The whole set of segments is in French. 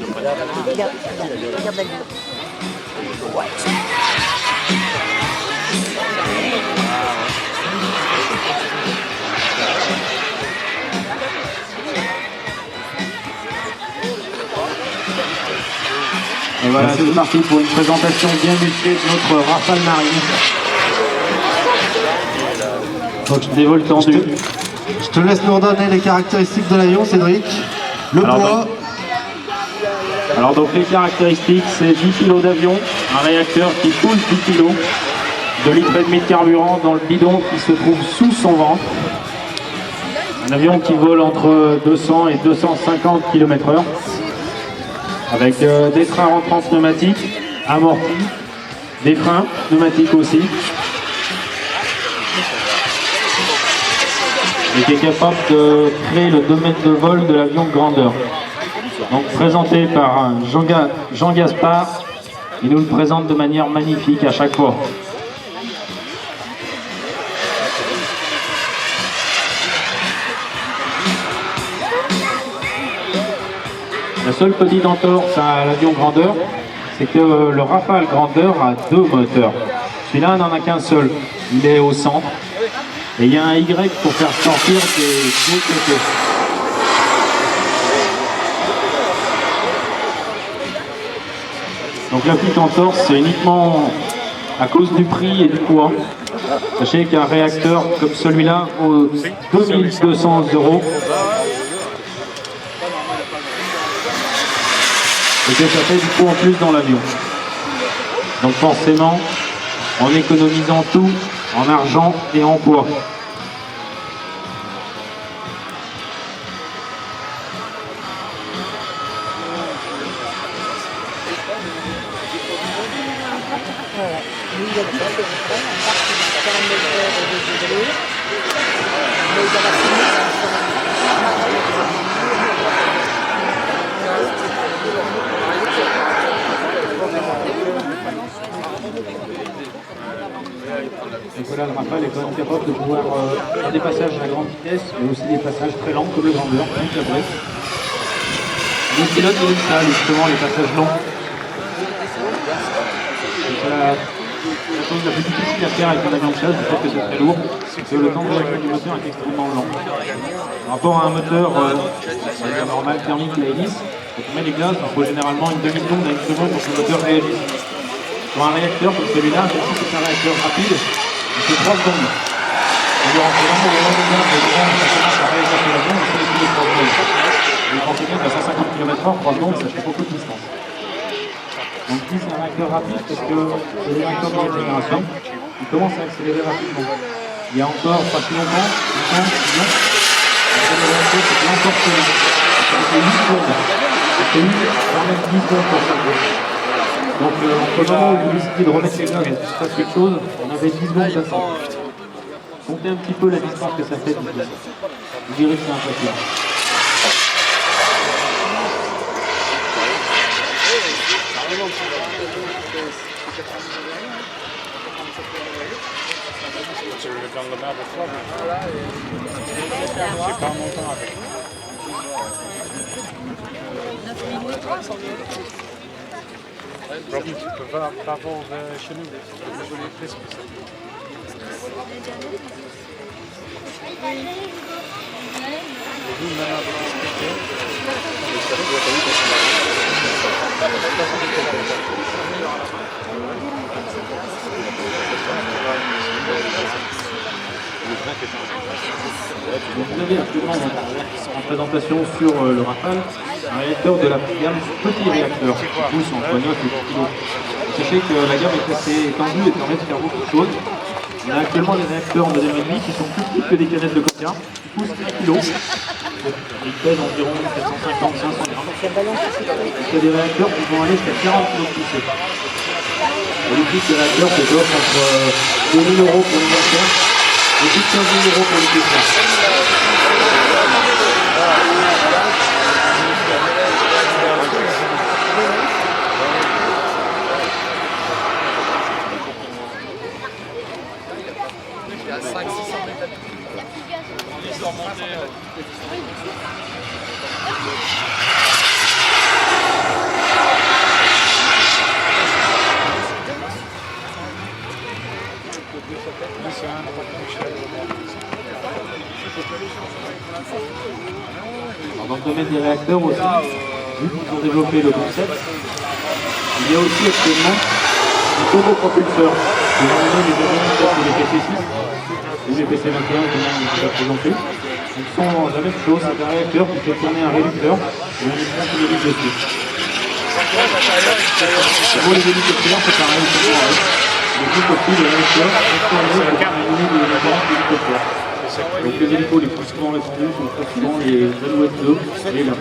Regarde la vidéo. Et voilà, c'est parti pour une présentation bien musclée de notre Rafale Marine. Donc, des vols tendus. Je te laisse nous redonner les caractéristiques de l'avion, Cédric. Le poids. Alors donc les caractéristiques, c'est 10 kg d'avion, un réacteur qui pousse 10 kg, 2,5 litres de carburant dans le bidon qui se trouve sous son ventre. Un avion qui vole entre 200 et 250 km/h, avec des trains rentrants pneumatiques, amortis, des freins pneumatiques aussi, et qui est capable de créer le domaine de vol de l'avion de grandeur. Donc présenté par Jean Gaspard, il nous le présente de manière magnifique à chaque fois. La seule petite entorse à l'avion grandeur, c'est que le Rafale grandeur a deux moteurs. Celui-là n'en a qu'un seul, il est au centre. Et il y a un Y pour faire sortir des deux côtés. Donc la petite entorse, c'est uniquement à cause du prix et du poids. Sachez qu'un réacteur comme celui-là vaut 2200 €. Et que ça fait du coup en plus dans l'avion. Donc forcément, en économisant tout en argent et en poids. Lui, il a dit que c'était vrai, en partie de 49 heures au lieu de brûler. Mais il a la fumée, Donc voilà, le Rafale est quand même capable de pouvoir faire des passages à grande vitesse, mais aussi des passages très lents comme le grandeur, comme la bref. Le pilote il aime ça, justement, les passages longs. La chose la plus difficile à faire avec un avion de chasse, du fait que c'est très lourd, c'est que le temps de réaction du moteur est extrêmement lent. Par rapport à un moteur normal thermique à hélice, quand on met les gaz, il faut généralement une demi-seconde à une seconde pour que le moteur réagisse. Sur un réacteur comme celui-là, même si c'est un réacteur rapide, il fait 3 secondes. C'est-à-dire en faisant le lendemain de grande, ça commence à réagir sur l'avion, il fait les 3 secondes. Et quand on monte à 150 km/h, 3 secondes, ça fait beaucoup de distance. Donc ici c'est un réacteur rapide parce que c'est des réacteurs de nouvelle génération. Il commence à accélérer rapidement. Il y a encore pas si longtemps, 10 ans, 10 ans, le réacteur c'était encore plus long. Ça fait 8 secondes. Ça fait 8, voire même 10 secondes pour chaque chose. Donc entre le moment où vous décidez de remettre les gaz et qu'il se passe quelque chose, on avait 10 secondes d'attente. Comptez un petit peu la distance que ça fait. Vous direz que c'est impressionnant. Dans le mer de Froid, j'ai pas longtemps avec. Robin, tu peux pas voir chez nous, je voulais plus. Vous, maintenant, vous expliquez. Donc vous avez actuellement en présentation sur le Rafale un réacteur de la gamme petit réacteur qui pousse entre 9 et 10 kg. Sachez que la gamme est assez étendue et permet de faire beaucoup de choses. On a actuellement des réacteurs en 2,5 qui sont plus petits que des canettes de coca, qui poussent 1 kg. Ils pèsent environ 450-500 grammes. Il y a des réacteurs qui vont aller jusqu'à 40 kg de poussée. Et le prix des réacteurs se offre entre 2 000 € pour une réacteur et plus de 15 000 € pour une question. Il y a 500-600 mètres. Ils sont remontés. des réacteurs aussi, vu qu'ils ont développé le concept. Il y a aussi actuellement des turbopropulseurs qui vont mener les avions tels que les PC-6 ou les PC-21 que l'on vous a présenté. Donc ce sont la même chose, c'est un réacteur qui fait tourner un réducteur et un écran qui délivre dessus. Pour les hélicoptères, c'est pareil, le but aussi des réacteurs est tourné pour terminer les différents hélicoptères. Donc les hélicos les plus souvent répandus sont très souvent les Alouette 2 et la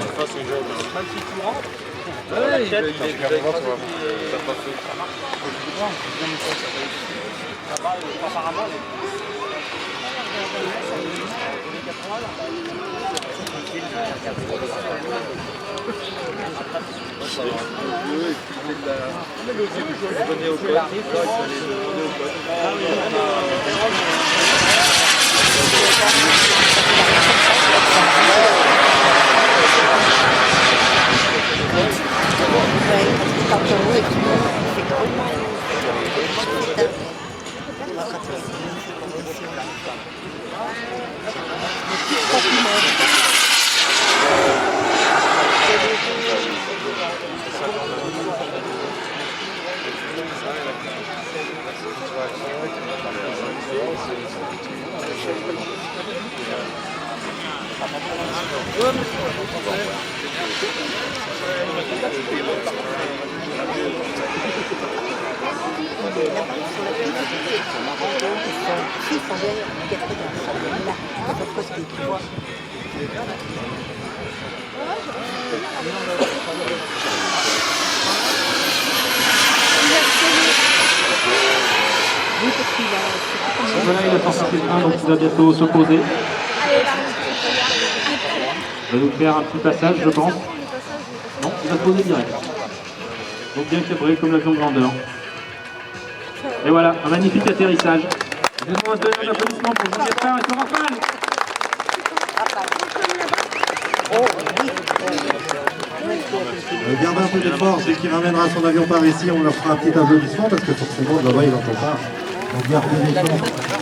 Voilà, il a sorti ses trains, donc il va bientôt se poser. Il va nous faire un petit passage, je pense. Non, il va se poser direct. Donc bien cabré comme l'avion de grandeur. Et voilà, un magnifique atterrissage. Je vous demande un deuxième applaudissement pour Jean Gaspard et son Rafale. Gardez un peu d'effort, dès qu'il ramènera son avion par ici, on leur fera un petit applaudissement parce que forcément, là-bas, il n'entend pas. Donc gardez l'effort.